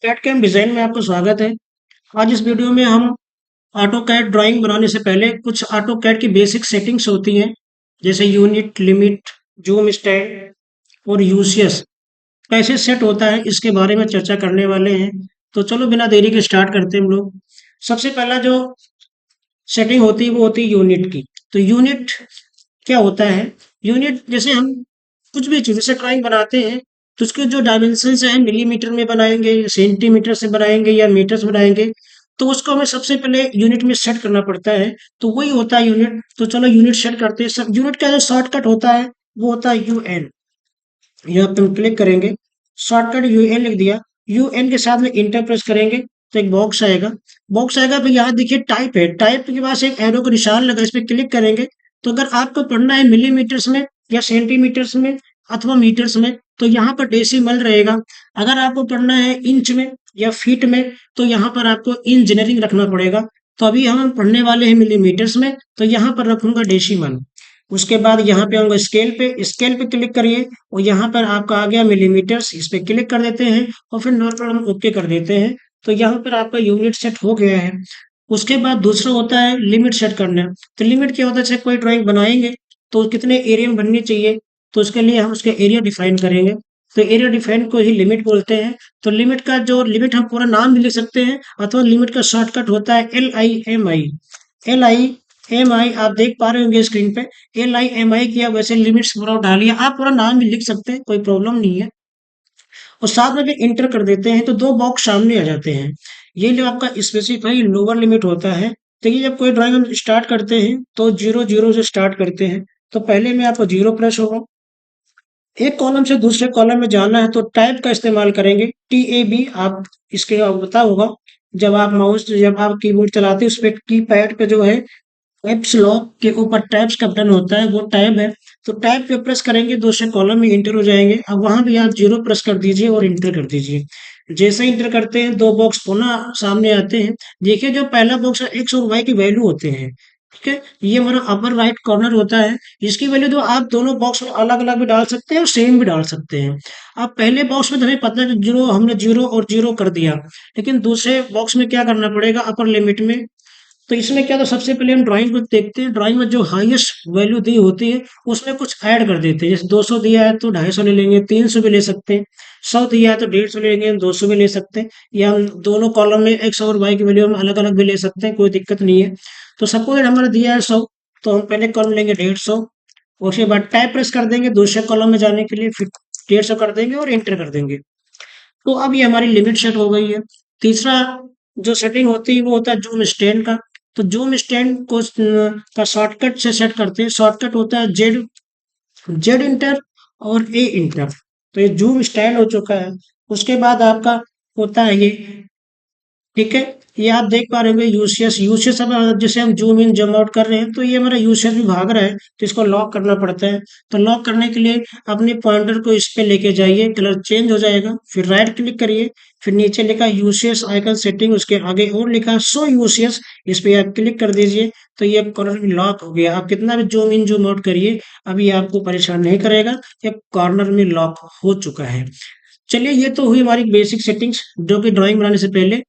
CAD cam design में आपका स्वागत है। आज इस वीडियो में हम ऑटो कैड ड्राइंग बनाने से पहले कुछ ऑटो कैड की बेसिक सेटिंग्स होती हैं, जैसे यूनिट, लिमिट, जूम स्टैंड और यूसीएस कैसे सेट होता है, इसके बारे में चर्चा करने वाले हैं। तो चलो बिना देरी के स्टार्ट करते हैं हम लोग। सबसे पहला जो सेटिंग होती है वो होती है यूनिट की। तो यूनिट क्या होता है? यूनिट जैसे हम कुछ भी चीज़ जैसे ड्राइंग बनाते हैं, तो उसके जो डायमेंशंस हैं मिलीमीटर में बनाएंगे, सेंटीमीटर से बनाएंगे या मीटर से बनाएंगे, तो उसको हमें सबसे पहले यूनिट में सेट करना पड़ता है। तो वही होता है यूनिट। तो चलो यूनिट सेट करते हैं। सब यूनिट का जो शॉर्टकट होता है वो होता है यूएन। यहाँ पे हम क्लिक करेंगे, शॉर्टकट यूएन लिख दिया। यूएन के साथ में इंटर प्रेस करेंगे तो एक बॉक्स आएगा। बॉक्स आएगा फिर यहाँ देखिए टाइप है, टाइप के पास एक एरो का निशान लगा, इस पे क्लिक करेंगे। तो अगर आपको पढ़ना है मिलीमीटर्स में या सेंटीमीटर्स में अथवा मीटर्स में, तो यहाँ पर डेसिमल रहेगा। अगर आपको पढ़ना है इंच में या फीट में, तो यहाँ पर आपको इंजीनियरिंग रखना पड़ेगा। तो अभी हम पढ़ने वाले हैं मिलीमीटर्स में, तो यहाँ पर रखूंगा डेसिमल। उसके बाद यहाँ पे आऊंगा स्केल पे, स्केल पे क्लिक करिए और यहाँ पर आपका आ गया मिलीमीटर्स, इस पे क्लिक कर देते हैं और फिर नॉर्मल हम ओके कर देते हैं। तो यहाँ पर आपका यूनिट सेट हो गया है। उसके बाद दूसरा होता है लिमिट सेट करना। तो लिमिट क्या होता है? जैसे कोई ड्राइंग बनाएंगे तो कितने एरिया में बननी चाहिए, तो उसके लिए हम उसके एरिया डिफाइन करेंगे। तो एरिया डिफाइन को ही लिमिट बोलते हैं। तो लिमिट का जो लिमिट हम पूरा नाम भी लिख सकते हैं, अथवा लिमिट का शॉर्टकट होता है LIMI। LIMI आप देख पा रहे होंगे स्क्रीन पे। LIMI किया, वैसे लिमिट्स पूरा डालिए। आप पूरा नाम भी लिख सकते हैं, कोई प्रॉब्लम नहीं है। और साथ में फिर इंटर कर देते हैं तो दो बॉक्स सामने आ जाते हैं। ये जो आपका स्पेसिफाई लोअर लिमिट होता है। तो ये जब कोई ड्राइंग हम स्टार्ट करते हैं तो 0 0 से स्टार्ट करते हैं। तो पहले में आपको 0 प्रेस होगा। एक कॉलम से दूसरे कॉलम में जाना है तो टैब का इस्तेमाल करेंगे, TAB। आप इसके पता होगा, जब आप कीबोर्ड चलाते हैं उस पे की पैड पे जो है कैप्स लॉक के ऊपर टैब्स का बटन होता है, वो टैब है। तो टैब पे प्रेस करेंगे, दूसरे कॉलम में इंटर हो जाएंगे। अब वहां भी आप 0 प्रेस कर दीजिए और इंटर कर दीजिए। जैसे इंटर करते हैं दो बॉक्स पुनः सामने आते हैं। देखिए जो पहला बॉक्स है एक्स और वाई की वैल्यू होते हैं। ठीक है, ये हमारा अपर राइट कॉर्नर होता है। इसकी वैल्यू तो आप दोनों बॉक्स में अलग अलग भी डाल सकते हैं और सेम भी डाल सकते हैं। आप पहले बॉक्स में तो हमें पता है कि जीरो, हमने 0 और 0 कर दिया, लेकिन दूसरे बॉक्स में क्या करना पड़ेगा अपर लिमिट में। तो इसमें क्या, तो सबसे पहले हम ड्राइंग को देखते हैं। ड्राइंग में जो हाईएस्ट वैल्यू दी होती है उसमें कुछ ऐड कर देते हैं। जैसे 200 दिया है तो 250 ले लेंगे, 300 भी ले सकते हैं। 100 दिया है तो 150 ले लेंगे, 200 भी ले सकते हैं। या हम दोनों कॉलम में एक्स और वाई की वैल्यू हम अलग अलग भी ले सकते हैं, कोई दिक्कत नहीं है। तो सपोज हमारा दिया है 100, तो हम पहले कॉलम लेंगे 150। उसके बाद टैब प्रेस कर देंगे दूसरे कॉलम में जाने के लिए, फिर 150 कर देंगे और इंटर कर देंगे। तो अब ये हमारी लिमिट सेट हो गई है। तीसरा जो सेटिंग होती है वो होता है जूम स्टैंड का। तो जूम स्टैंड को का शॉर्टकट से सेट करते हैं। शॉर्टकट होता है जेड, जेड इंटर और A इंटर। तो ये जूम स्टैंड हो चुका है। उसके बाद आपका होता है ये, ठीक है, ये आप देख पा रहे होंगे यूसीएस। यूसीएस अब जैसे हम जूम इन जूम आउट कर रहे हैं तो ये हमारा यूसीएस भी भाग रहा है, तो इसको लॉक करना पड़ता है। तो लॉक करने के लिए अपने पॉइंटर को इस पे लेके जाइए, कलर चेंज हो जाएगा। फिर राइट क्लिक करिए, फिर नीचे लिखा यूसीएस आइकन सेटिंग, उसके आगे और लिखा शो यूसीएस, इस पे आप क्लिक कर दीजिए। तो ये कॉर्नर भी लॉक हो गया। आप कितना भी जूम इन जूम आउट करिए, अभी आपको परेशान नहीं करेगा, ये कॉर्नर में लॉक हो चुका है। चलिए, ये तो हुई हमारी बेसिक सेटिंग्स जो कि ड्राइंग बनाने से पहले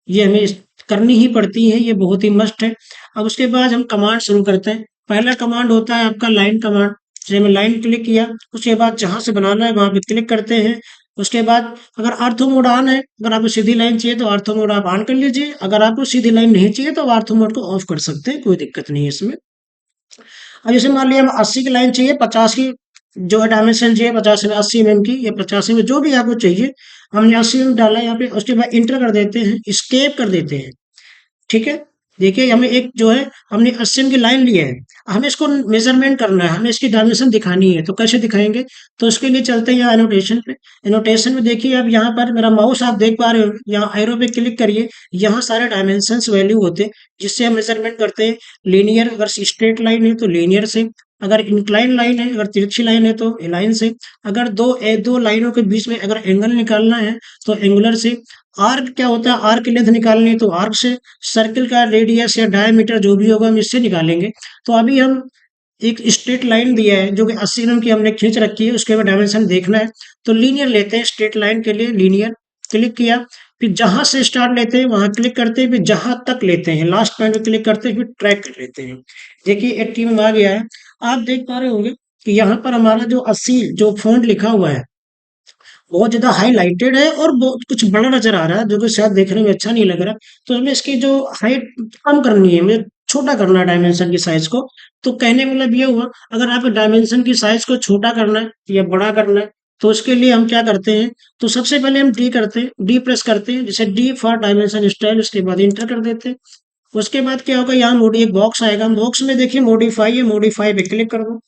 ये हमें करनी ही पड़ती है, ये बहुत ही मस्ट है। अब उसके बाद हम कमांड शुरू करते हैं। पहला कमांड होता है आपका लाइन कमांड। जैसे मैंने लाइन क्लिक किया, उसके बाद जहां से बनाना है वहां पे क्लिक करते हैं। उसके बाद अगर ऑर्थो मोड ऑन है, अगर आपको सीधी लाइन चाहिए तो ऑर्थो मोड आप ऑन कर लीजिए। अगर आपको सीधी लाइन नहीं चाहिए तो ऑर्थो मोड को ऑफ कर सकते हैं, कोई दिक्कत नहीं है इसमें। अब जैसे मान लिया हम 80 की लाइन चाहिए, 50 की जो है डायमेंशन चाहिए, 50 में 80 mm की या 85 में जो भी आपको चाहिए। हमने 80 mm डाला यहाँ पे, उसके बाद इंटर कर देते हैं, स्केप कर देते हैं। ठीक है, देखिए हमें एक जो है हमने 80 की लाइन ली है। हमें इसको मेजरमेंट करना है, हमें इसकी डायमेंशन दिखानी है। तो कैसे दिखाएंगे? तो उसके लिए चलते हैं यहाँ एनोटेशन पे। एनोटेशन में देखिए अब यहाँ पर मेरा माउस आप देख पा रहे हो, यहाँ एरो पे क्लिक करिए। यहाँ सारे डायमेंशंस वैल्यू होते हैं जिससे हम मेजरमेंट करते हैं। लीनियर, अगर स्ट्रेट लाइन है तो लीनियर से, अगर इंक्लाइन लाइन है, अगर तिरछी लाइन है तो लाइन से, अगर दो लाइनों के बीच में अगर एंगल निकालना है तो एंगुलर से। आर्क क्या होता है? आर्क की लेंथ निकालनी है तो आर्क से। सर्किल का रेडियस या डायमीटर जो भी होगा हम इससे निकालेंगे। तो अभी हम एक स्ट्रेट लाइन दिया है जो कि 80 mm की हमने खींच रखी है, उसके बाद डायमेंशन देखना है। तो लीनियर लेते हैं स्ट्रेट लाइन के लिए, लीनियर क्लिक किया। फिर जहां से स्टार्ट लेते हैं वहां क्लिक करते हैं, फिर जहां तक लेते हैं लास्ट पॉइंट पे क्लिक करते हैं, फिर ट्रैक कर लेते हैं। देखिए 80 में आ गया है। आप देख पा रहे होंगे कि यहाँ पर हमारा जो 80 जो फॉन्ट लिखा हुआ है बहुत ज़्यादा हाइलाइटेड है और बहुत कुछ बड़ा नज़र आ रहा है, जो कि शायद देखने में अच्छा नहीं लग रहा। तो हमें इसकी जो हाइट कम करनी है, हमें छोटा करना है डायमेंशन की साइज़ को। तो कहने का मतलब ये हुआ, अगर आपको डायमेंशन की साइज़ को छोटा करना है या बड़ा करना है, तो उसके लिए हम क्या करते हैं, तो सबसे पहले हम डी करते हैं, डी प्रेस करते हैं, जैसे डी फॉर डायमेंशन स्टाइल, उसके बाद इंटर कर देते हैं। उसके बाद क्या होगा, यहाँ मोडी एक बॉक्स आएगा, बॉक्स में देखिए मॉडिफाई है, मॉडिफाई पे क्लिक कर दो।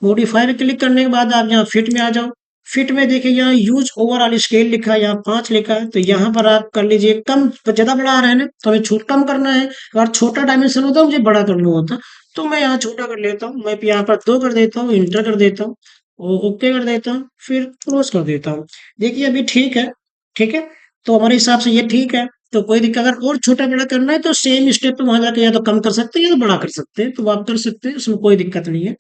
मॉडिफाई पे क्लिक करने के बाद आप यहाँ फिट में आ जाओ। फिट में देखिए यहाँ यूज ओवरऑल स्केल लिखा है, यहाँ 5 लिखा है, तो यहाँ पर आप कर लीजिए कम। ज्यादा बड़ा आ रहा है ना, तो हमें छूट कम करना है। अगर छोटा डायमेंशन होता मुझे बड़ा करना होता, तो मैं यहाँ छोटा कर लेता हूँ। मैं यहाँ पर 2 कर देता हूँ, इंटर कर देता हूँ, ओके कर देता हूँ, फिर क्लोज कर देता हूँ। देखिए अभी ठीक है। ठीक है, तो हमारे हिसाब से ये ठीक है। तो कोई दिक्कत, अगर और छोटा बड़ा करना है तो सेम स्टेप पे वहां जाके या तो कम कर सकते हैं या तो बड़ा कर सकते हैं, तो आप कर सकते हैं, उसमें कोई दिक्कत नहीं है।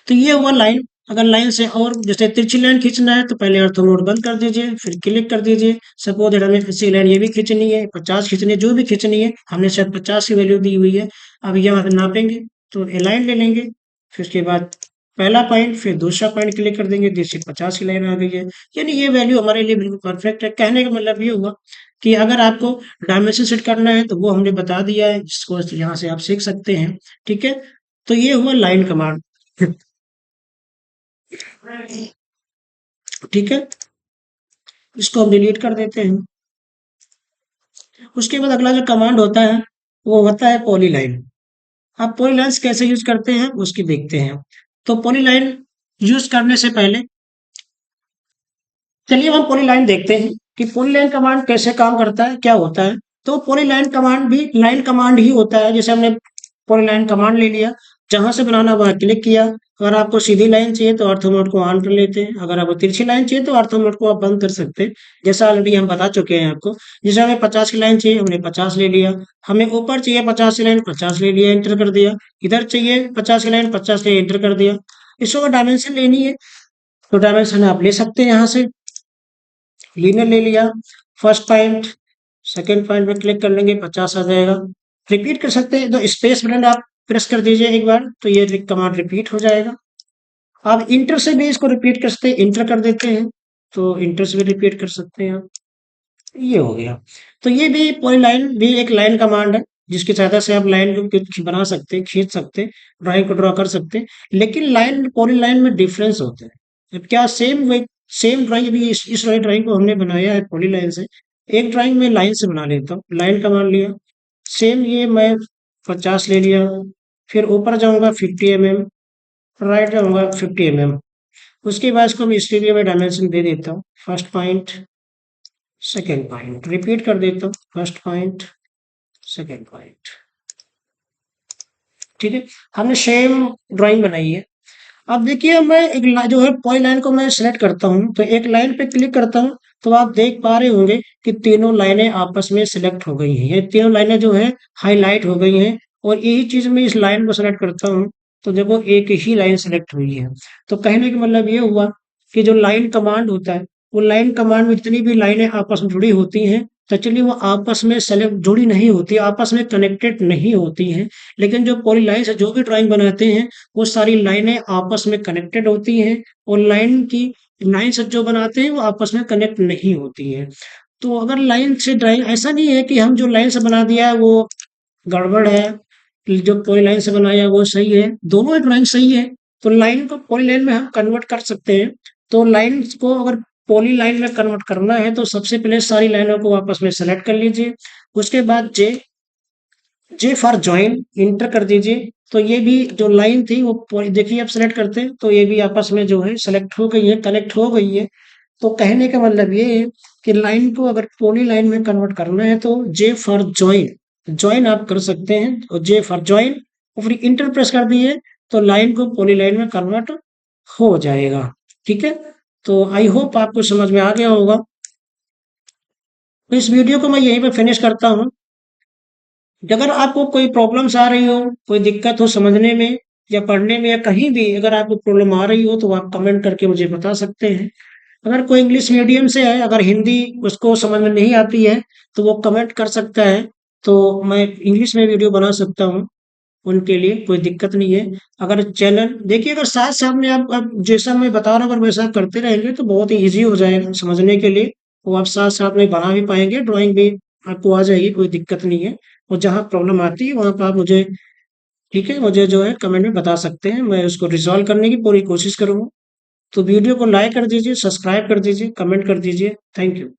तो ये हुआ लाइन। अगर लाइन से और जैसे तिरछी लाइन खींचना है तो पहले ऑर्थो मोड बंद कर दीजिए, फिर क्लिक कर दीजिए। सपोज दैट हमें ऐसी लाइन ये भी खींचनी है, 50 खींचनी है, जो भी खींचनी है, हमने शायद 50 की वैल्यू दी हुई है। अब यहाँ पे नापेंगे, तो ए लाइन ले लेंगे, फिर उसके बाद पहला पॉइंट, फिर दूसरा पॉइंट क्लिक कर देंगे, जिससे 50 की लाइन आ गई है। यानी ये वैल्यू हमारे लिए बिल्कुल परफेक्ट है। कहने का मतलब ये हुआ कि अगर आपको डायमेंशन सेट करना है तो वो हमने बता दिया है, जिसको यहाँ से आप सीख सकते हैं। ठीक है, तो ये हुआ लाइन कमांड। ठीक है, इसको हम डिलीट कर देते हैं। उसके बाद अगला जो कमांड होता है वो होता है पॉलीलाइन। आप पॉलीलाइन्स कैसे यूज करते हैं उसकी देखते हैं। तो पॉलीलाइन यूज करने से पहले चलिए हम पॉलीलाइन देखते हैं कि पॉलीलाइन कमांड कैसे काम करता है, क्या होता है। तो पॉलीलाइन कमांड भी लाइन कमांड ही होता है। जैसे हमने पॉलीलाइन कमांड ले लिया, जहां से बनाना वहां क्लिक किया। अगर आपको सीधी लाइन चाहिए तो ऑर्थो मोड को ऑन कर लेते हैं, अगर आपको तिरछी लाइन चाहिए तो ऑर्थो मोड को आप बंद कर सकते हैं। जैसा ऑलरेडी हम बता चुके हैं आपको। जैसे हमें 50 की लाइन चाहिए, हमने 50 ले लिया। हमें ऊपर चाहिए 50 की लाइन, 50 ले लिया, एंटर कर दिया। इधर चाहिए 50 की लाइन, 50 ले एंटर कर दिया। इसको अगर डायमेंशन लेनी है तो डायमेंशन आप ले सकते हैं यहाँ से। लीनियर ले लिया, फर्स्ट पॉइंट, सेकंड पॉइंट पे क्लिक कर लेंगे, 50 आ जाएगा। रिपीट कर सकते हैं तो स्पेस बटन आप प्रेस कर दीजिए एक बार, तो ये कमांड रिपीट हो जाएगा। आप इंटर से भी इसको रिपीट कर सकते हैं, इंटर कर देते हैं तो इंटर से भी रिपीट कर सकते हैं आप। ये हो गया। तो ये भी पॉलीलाइन भी एक लाइन कमांड है, जिसकी सहायता से आप लाइन को बना सकते हैं, खींच सकते हैं, ड्राइंग को ड्रॉ कर सकते हैं। लेकिन लाइन पॉलीलाइन में डिफरेंस होते हैं। अब क्या सेम वे सेम ड्राइंग, अभी इस वाली ड्राइंग को हमने बनाया है पॉलीलाइन से। एक ड्राइंग में लाइन से बना लेता हूँ, लाइन कमांड लिया, सेम ये मैं 50 ले लिया। फिर ऊपर जाऊंगा 50 mm, राइट जाऊंगा 50 mm। उसके बाद इसको मैं इसके लिए मैं डायमेंशन दे देता हूँ, first point, second point, repeat कर देता हूँ, फर्स्ट पॉइंट, सेकेंड पॉइंट। ठीक है, हमने सेम ड्राइंग बनाई है। अब देखिए मैं एक जो है पॉइंट लाइन को मैं सिलेक्ट करता हूँ, तो एक लाइन पे क्लिक करता हूँ, तो आप देख पा रहे होंगे कि तीनों लाइनें आपस में सिलेक्ट हो गई हैं। ये तीनों लाइनें जो है हाईलाइट हो गई हैं। और यही चीज मैं इस लाइन को सिलेक्ट करता हूँ, तो देखो एक ही लाइन सिलेक्ट हुई है। तो कहने का मतलब ये हुआ कि जो लाइन कमांड होता है, वो लाइन कमांड में जितनी भी लाइनें आपस में जुड़ी होती हैं, तो चलिए वो आपस में सेलेक्ट जुड़ी नहीं होती, आपस में कनेक्टेड नहीं होती हैं। लेकिन जो पॉलीलाइन से जो भी ड्राइंग बनाते हैं, वो सारी लाइनें आपस में कनेक्टेड होती हैं। और लाइन से जो बनाते हैं वो आपस में कनेक्ट नहीं होती है। तो अगर लाइन से ड्राइंग, ऐसा नहीं है कि हम जो लाइन से बना दिया है वो गड़बड़ है, जो पॉली लाइन से बनाया है वो सही है, दोनों ही ड्राइंग सही है। तो लाइन को पॉली लाइन में हम कन्वर्ट कर सकते हैं। तो लाइन को अगर पॉली लाइन में कन्वर्ट करना है तो सबसे पहले सारी लाइनों को आपस में सेलेक्ट कर लीजिए। उसके बाद जे जे फॉर ज्वाइन इंटर कर दीजिए। तो ये भी जो लाइन थी वो देखिए आप सेलेक्ट करते हैं तो ये भी आपस में जो है सेलेक्ट हो गई है, कनेक्ट हो गई है। तो कहने का मतलब ये है कि लाइन को अगर पॉली लाइन में कन्वर्ट करना है तो जे फॉर ज्वाइन, ज्वाइन आप कर सकते हैं, और जे फॉर ज्वाइन और फिर इंटर प्रेस कर दिए, तो लाइन को पॉली लाइन में कन्वर्ट हो जाएगा। ठीक है, तो आई होप आपको समझ में आ गया होगा। तो इस वीडियो को मैं यहीं पे फिनिश करता हूँ। अगर आपको कोई प्रॉब्लम्स आ रही हो, कोई दिक्कत हो समझने में या पढ़ने में या कहीं भी अगर आपको प्रॉब्लम आ रही हो, तो आप कमेंट करके मुझे बता सकते हैं। अगर कोई इंग्लिश मीडियम से है, अगर हिंदी उसको समझ में नहीं आती है, तो वो कमेंट कर सकता है। तो मैं इंग्लिश में वीडियो बना सकता हूँ, उनके लिए कोई दिक्कत नहीं है। अगर चैनल देखिए, अगर साथ-साथ में आप जैसा मैं बता रहा हूँ, अगर वैसा करते रहेंगे तो बहुत ही ईज़ी हो जाएगा समझने के लिए। वो आप साथ-साथ में बना भी पाएँगे, ड्राइंग भी आपको आ जाएगी, कोई दिक्कत नहीं है। और जहाँ प्रॉब्लम आती है वहाँ पे आप मुझे, ठीक है, मुझे जो है कमेंट में बता सकते हैं, मैं उसको रिज़ॉल्व करने की पूरी कोशिश करूँगा। तो वीडियो को लाइक कर दीजिए, सब्सक्राइब कर दीजिए, कमेंट कर दीजिए। Thank you.